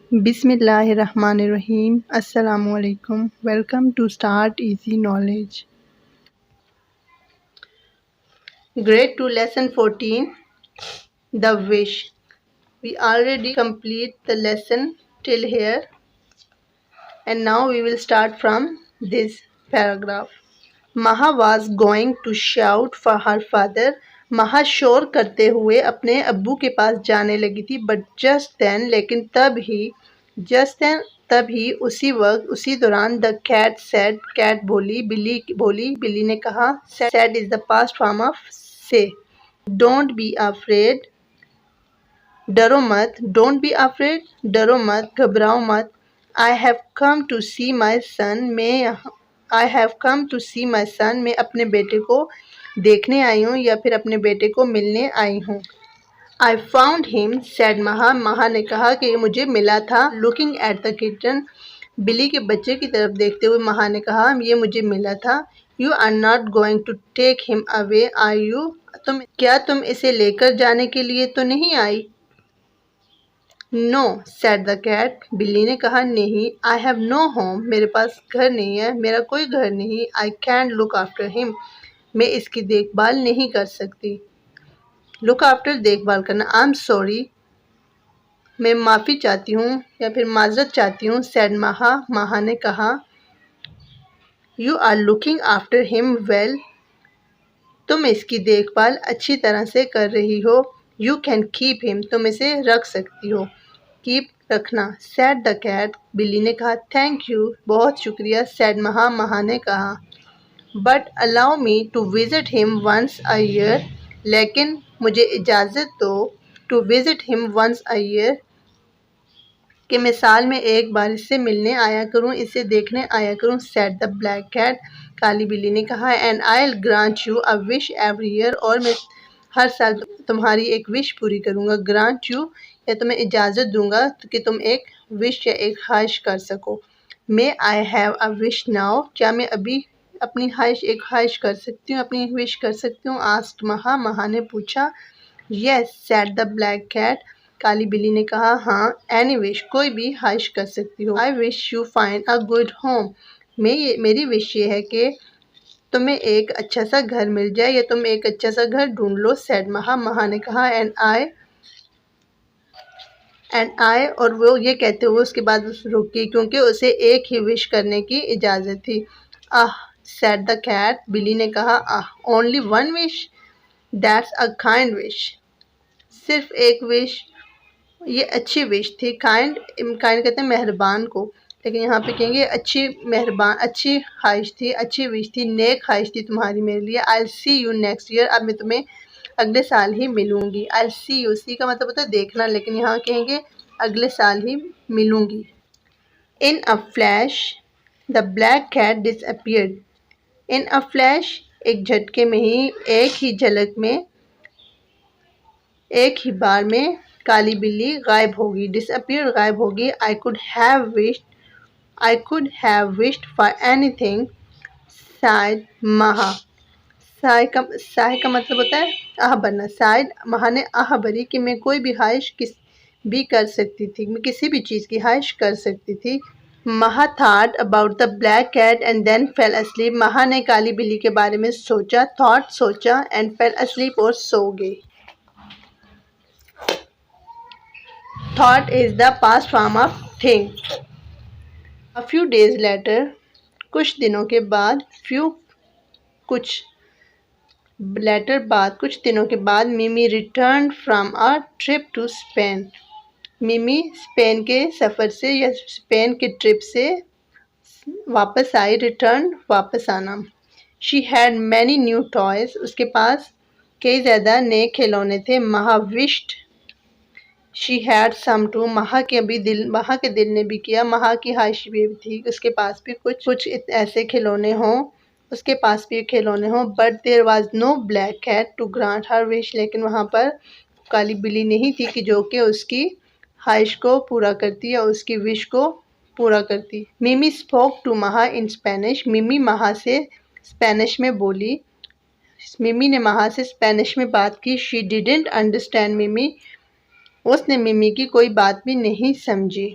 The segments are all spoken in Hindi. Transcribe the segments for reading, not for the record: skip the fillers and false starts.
Bismillahirrahmanirrahim. Assalamu alaikum. Welcome to Start Easy Knowledge. Grade 2 Lesson 14 The Wish. We already complete the lesson till here and now we will start from this paragraph. Maha was going to shout for her father. Maha शोर करते हुए अपने अब्बू के पास जाने लगी थी बट लेकिन तभी उसी वक्त उसी दौरान द कैट सेड कैट बोली बिल्ली ने कहा said is the past form of से डोंट बी अफ्रेड डरो मत डोंट बी अफ्रेड डरो मत घबराओ मत आई हैव कम टू सी माई सन मैं अपने बेटे को देखने आई हूँ या फिर अपने बेटे को मिलने आई हूँ I found him said Maha ने कहा कि मुझे मिला था लुकिंग एट द किटन बिल्ली के बच्चे की तरफ देखते हुए महा ने कहा ये मुझे मिला था you are not going to take him away are you तुम इसे लेकर जाने के लिए तो नहीं I know said the cat बिल्ली ने कहा नहीं आई हैव नो होम मेरे पास घर नहीं है मेरा कोई घर नहीं I can look after him मैं इसकी देखभाल नहीं कर सकती लुक आफ्टर देखभाल करना आई एम सॉरी मैं माफ़ी चाहती हूँ या फिर माजरत चाहती हूँ सेड महा ने कहा you are looking after him well तुम इसकी देखभाल अच्छी तरह से कर रही हो यू कैन कीप हिम तुम इसे रख सकती हो कीप रखना सेड द कैट बिल्ली ने कहा थैंक यू बहुत शुक्रिया सेड महा ने कहा but allow me to visit him once a year लेकिन मुझे इजाज़त दो to visit him once a year कि मैं साल में एक बार इससे मिलने आया करूं इसे देखने आया करूं सेड द ब्लैक कैट काली बिल्ली ने कहा and I will grant you a wish every year और मैं हर साल तुम्हारी एक विश पूरी करूंगा ग्रांट यू या तुम्हें इजाज़त दूंगा कि तुम एक विश या एक ख्वाहिश कर सको may I have a wish now क्या मैं अभी अपनी एक ख्वाहिश कर सकती हूँ अपनी विश कर सकती हूँ आस्क्ड महा ने पूछा yes said the black cat काली बिल्ली ने कहा हाँ एनी विश कोई भी ख्वाहिश कर सकती हो I wish you find a good home मेरी विश ये है कि तुम्हें एक अच्छा सा घर मिल जाए या तुम एक अच्छा सा घर ढूंढ लो सेड महा ने कहा एंड आई और वो ये कहते हुए उसके बाद उस रुकी क्योंकि उसे एक ही विश करने की इजाज़त थी आह सेड द कैट बिल्ली ने कहा ah only one wish that's a kind wish सिर्फ एक विश ये अच्छी विश थी काइंड कहते हैं मेहरबान को लेकिन यहाँ पे कहेंगे अच्छी ख्वाहिश थी अच्छी विश थी नेक ख्वाहिश थी तुम्हारी मेरे लिए I will see you next year अब मैं तुम्हें अगले साल ही मिलूंगी I will see you see का मतलब होता है देखना लेकिन यहाँ कहेंगे अगले साल ही मिलूंगी in a flash the black cat disappeared in a flash एक झटके में ही एक ही झलक में एक ही बार में काली बिल्ली गायब होगी डिसअपियर गायब होगी I could have wished for anything शायद महा साय का मतलब होता है आह भरना शायद महा ने आह भरी कि मैं कोई भी ख्वाहिश भी कर सकती थी मैं किसी भी चीज़ की ख्वाहिश कर सकती थी Maha thought about the black cat and then fell asleep Maha ने काली बिल्ली के बारे में सोचा एंड फेल अस्लीप और सो गई Thought is the past form of thing. A few days later, कुछ दिनों के बाद कुछ दिनों के बाद Mimi return from a trip to Spain Mimi Spain के सफ़र से या स्पेन के ट्रिप से वापस आई रिटर्न वापस आना she had many new toys उसके पास कई ज़्यादा नए खिलौने थे महाविष्ट शी हैड सम टू महा के दिल ने भी किया महा की ख्वाहिश भी थी उसके पास भी कुछ ऐसे खिलौने हों उसके पास भी खिलौने हों but there was no black cat to grant her wish लेकिन वहाँ पर काली बिल्ली नहीं थी कि जो कि उसकी ख्वाहिश को पूरा करती या उसकी विश को पूरा करती मिमी स्पोक टू महा इन स्पेनिश मिमी महा से स्पेनिश में बोली मिमी ने महा से स्पेनिश में बात की शी डिडंट अंडरस्टैंड मिमी उसने मिमी की कोई बात भी नहीं समझी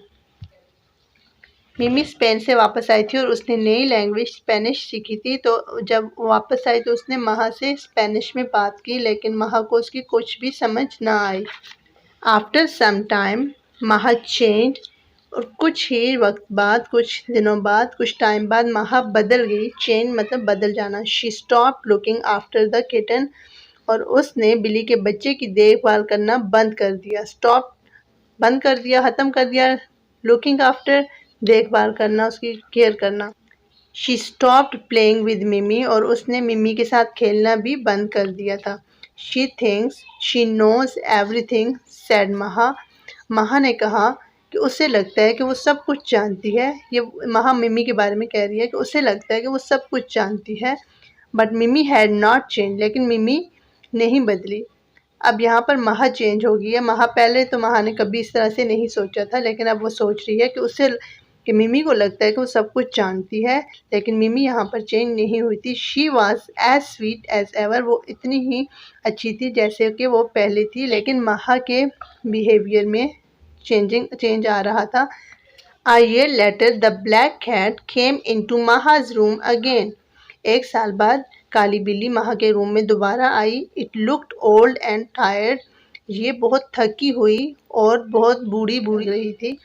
मिमी स्पेन से वापस आई थी और उसने नई लैंग्वेज स्पेनिश सीखी थी। तो जब वापस आई तो उसने महा से स्पेनिश में बात की, लेकिन महा को उसकी कुछ भी समझ ना आई। आफ्टर सम टाइम महा चेंज, और कुछ ही वक्त बाद, कुछ दिनों बाद, कुछ टाइम बाद महा बदल गई। चेंज मतलब बदल जाना। She stop looking after the kitten, और उसने बिल्ली के बच्चे की देखभाल करना बंद कर दिया। स्टॉप बंद कर दिया, ख़त्म कर दिया। लुकिंग आफ्टर देखभाल करना, उसकी केयर करना। शी स्टॉप्ड प्लेइंग विद मिमी, और उसने मिमी के साथ खेलना भी बंद कर दिया था। She thinks she knows everything said Maha. Maha ने कहा कि उसे लगता है कि वो सब कुछ जानती है। ये महा मिमी के बारे में कह रही है कि उसे लगता है कि वो सब कुछ जानती है। बट मिमी हैड नॉट चेंज, लेकिन मिमी नहीं बदली। अब यहाँ पर महा चेंज हो गई है। महा पहले तो महा ने कभी इस तरह से नहीं सोचा था, लेकिन अब वो सोच रही है कि उसे कि मिमी को लगता है कि वो सब कुछ जानती है, लेकिन मिमी यहाँ पर चेंज नहीं हुई थी। She was as sweet as ever, वो इतनी ही अच्छी थी जैसे कि वो पहले थी, लेकिन महा के बिहेवियर में चेंज आ रहा था। A year later, the black cat came into Maha's room again. एक साल बाद काली बिल्ली महा के रूम में दोबारा आई। It looked old and tired. ये बहुत थकी हुई और बहुत बूढ़ी बूढ़ी रही थी।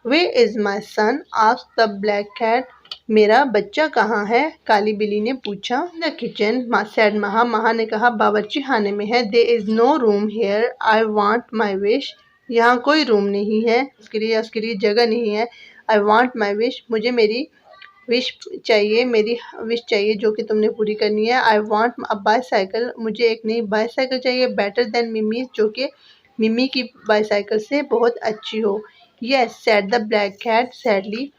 Where is my son? asked the black cat. मेरा बच्चा कहाँ है? काली बिल्ली ने पूछा। The kitchen, said महा। महा ने कहा बावर्ची खाने में है। There is no room here. I want my wish. यहाँ कोई रूम नहीं है, उसके लिए जगह नहीं है। आई वॉन्ट माई विश, मुझे मेरी विश चाहिए, मेरी विश चाहिए जो कि तुमने पूरी करनी है। आई वॉन्ट अ बाईसाइकिल, मुझे एक नई बाईसाइकिल चाहिए। बेटर देन मिमी, जो कि मिमी की बाईसाइकिल से बहुत अच्छी हो। Yes said the black cat sadly,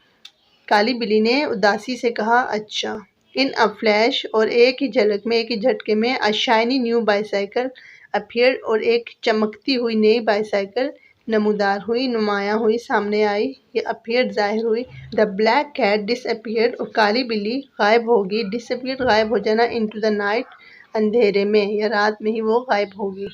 काली बिल्ली ने उदासी से कहा अच्छा। इन अ फ्लैश, और एक ही झलक में, एक ही झटके में, अ शाइनी न्यू बाईसाइकिल अपीयर्ड, और एक चमकती हुई नई बाईसाइकिल नमूदार हुई, नुमायां हुई, सामने आई। ये अपीयर्ड जाहिर हुई। द ब्लैक कैट डिसअपीयर्ड, और काली बिल्ली गायब होगी। डिसअपीयर्ड गायब हो जाना, इनटू द नाइट, अंधेरे में या रात में ही वो गायब होगी।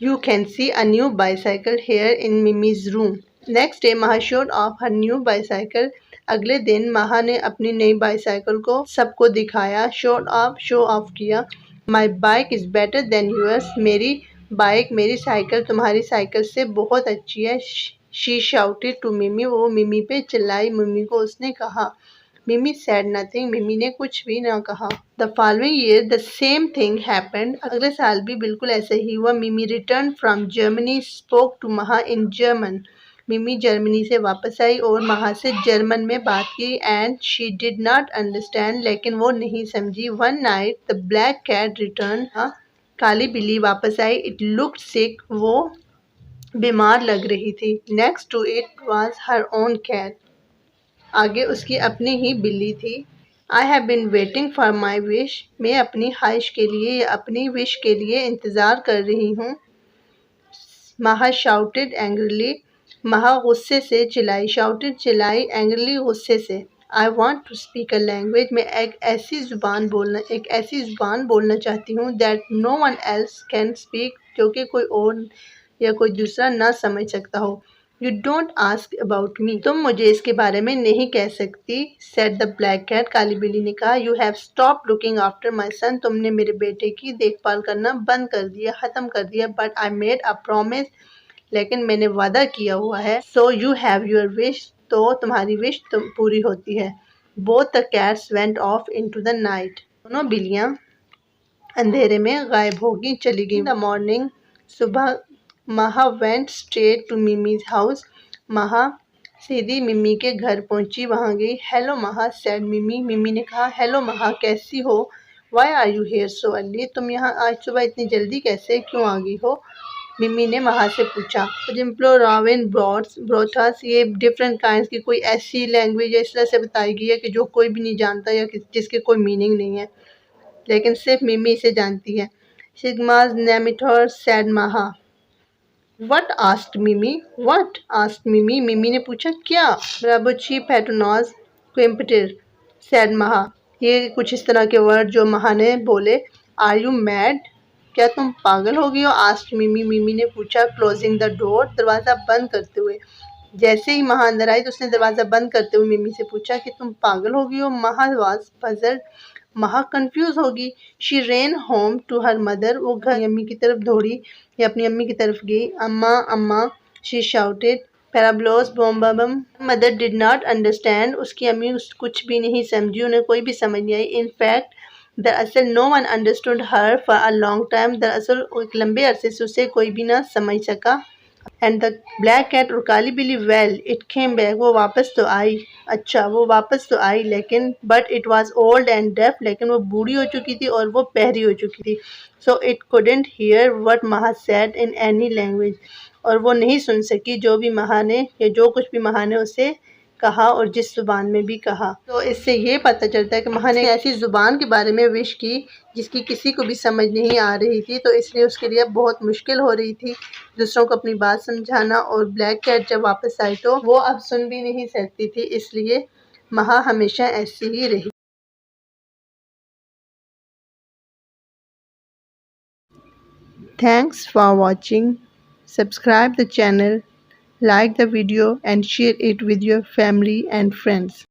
You can see a new bicycle here in Mimi's room. Next day, Maha showed off her new bicycle. अगले दिन महा ने अपनी नई बाईसाइकिल को सबको दिखाया। शो ऑफ किया। My bike is better than yours. मेरी बाइक, मेरी साइकिल तुम्हारी साइकिल से बहुत अच्छी है। She shouted to Mimi. वो मिमी पे चिल्लाई। मिमी को उसने कहा। मिमी said nothing. मिमी ने कुछ भी ना कहा। The following year, the same thing happened. अगले साल भी बिल्कुल ऐसे ही हुआ। मिमी returned from Germany, spoke to Maha in German. मिमी जर्मनी से वापस आई और महा से जर्मन में बात की। And she did not understand, लेकिन वो नहीं समझी। One night the black cat return, काली बिल्ली वापस आई। इट लुक्ड सिक, वो बीमार लग रही थी। Next to it was her own cat, आगे उसकी अपनी ही बिल्ली थी। I have been waiting for my wish, मैं अपनी ख्वाहिश के लिए या अपनी विश के लिए इंतज़ार कर रही हूँ। महा शाउटेड एंग्रीली, महा गुस्से से चिल्लाई। शाउटेड चिल्लाई, एंग्रीली गुस्से से। I want to speak a language, मैं एक ऐसी ज़ुबान बोलना चाहती हूँ। That no one else can speak, जो कि कोई और या कोई दूसरा ना समझ सकता हो। You don't ask about me, तुम मुझे इसके बारे में नहीं कह सकती। सेड द ब्लैक कैट, काली बिल्ली ने कहा। You have stop looking after my son, तुमने मेरे बेटे की देखभाल करना बंद कर दिया, ख़त्म कर दिया। But I made a promise, लेकिन मैंने वादा किया हुआ है। So you have your wish, तो तुम्हारी विश पूरी होती है। Both the cats went of into the night, दोनों बिल्लियाँ अंधेरे में गायब होगी, चली गई। इन द मॉर्निंग, सुबह, महा वेंट स्ट्रेट टू मिमीज हाउस, महा सीधी मिमी के घर पहुंची, वहां गई। हेलो महा सेड मिमी, मिमी ने कहा हेलो महा, कैसी हो? Why are you here so early, तुम यहाँ आज सुबह इतनी जल्दी कैसे, क्यों आ गई हो? मिमी ने महा से पूछा। जिम्प्लो राविन ब्रोथास, ये डिफरेंट काइंड की कोई ऐसी लैंग्वेज इस तरह से बताई गई है कि जो कोई भी नहीं जानता या जिसके कोई मीनिंग नहीं है, लेकिन सिर्फ मिमी इसे जानती है। सिग्माज नेमिथोर सेड महा। वट आस्क्ड मिमी, वट आस्क्ड मिमी, मिमी ने पूछा क्या? राबुची पेटोनॉज क्विम्पटिर सेड महा, ये कुछ इस तरह के वर्ड जो महा ने बोले। आर यू मैड, क्या तुम पागल हो गई हो? आस्क्ड मिमी, मिमी ने पूछा। क्लोजिंग द डोर, दरवाज़ा बंद करते हुए। जैसे ही महा अंदर आई तो उसने दरवाज़ा बंद करते हुए मिमी से पूछा कि तुम पागल हो गई हो? Maha was puzzled, Maha confuse होगी। She ran home to her mother, वो घर अम्मी की तरफ दौड़ी या अपनी अम्मी की तरफ गई। अम्मा अम्मा, शी शाउटेड, पैराब्लोस बम। मदर डिड नॉट अंडरस्टैंड, उसकी अम्मी कुछ भी नहीं समझी, उन्हें कोई भी समझ नहीं आई। इनफैक्ट दरअसल no one understood her for a long time, दरअसल एक लंबे अरसे से उसे कोई भी ना समझ सका। एंड द ब्लैक कैट और काली बिल्ली, वेल इट केम बैक, वो वापस तो आई। अच्छा वो वापस तो आई, लेकिन but it was old and deaf, लेकिन वो बूढ़ी हो चुकी थी और वो बहरी हो चुकी थी। So it couldn't here what महा सेड इन एनी लैंग्वेज, और वो नहीं सुन सकी जो भी महा ने या जो कुछ भी महा ने उसे कहा और जिस ज़ुबान में भी कहा। तो इससे ये पता चलता है कि महा ने ऐसी ज़ुबान के बारे में विश की जिसकी किसी को भी समझ नहीं आ रही थी, तो इसलिए उसके लिए बहुत मुश्किल हो रही थी दूसरों को अपनी बात समझाना। और ब्लैक कैट जब वापस आई तो वो अब सुन भी नहीं सकती थी, इसलिए महा हमेशा ऐसी ही रही। Thanks for watching. Subscribe the channel, like the video and share it with your family and friends.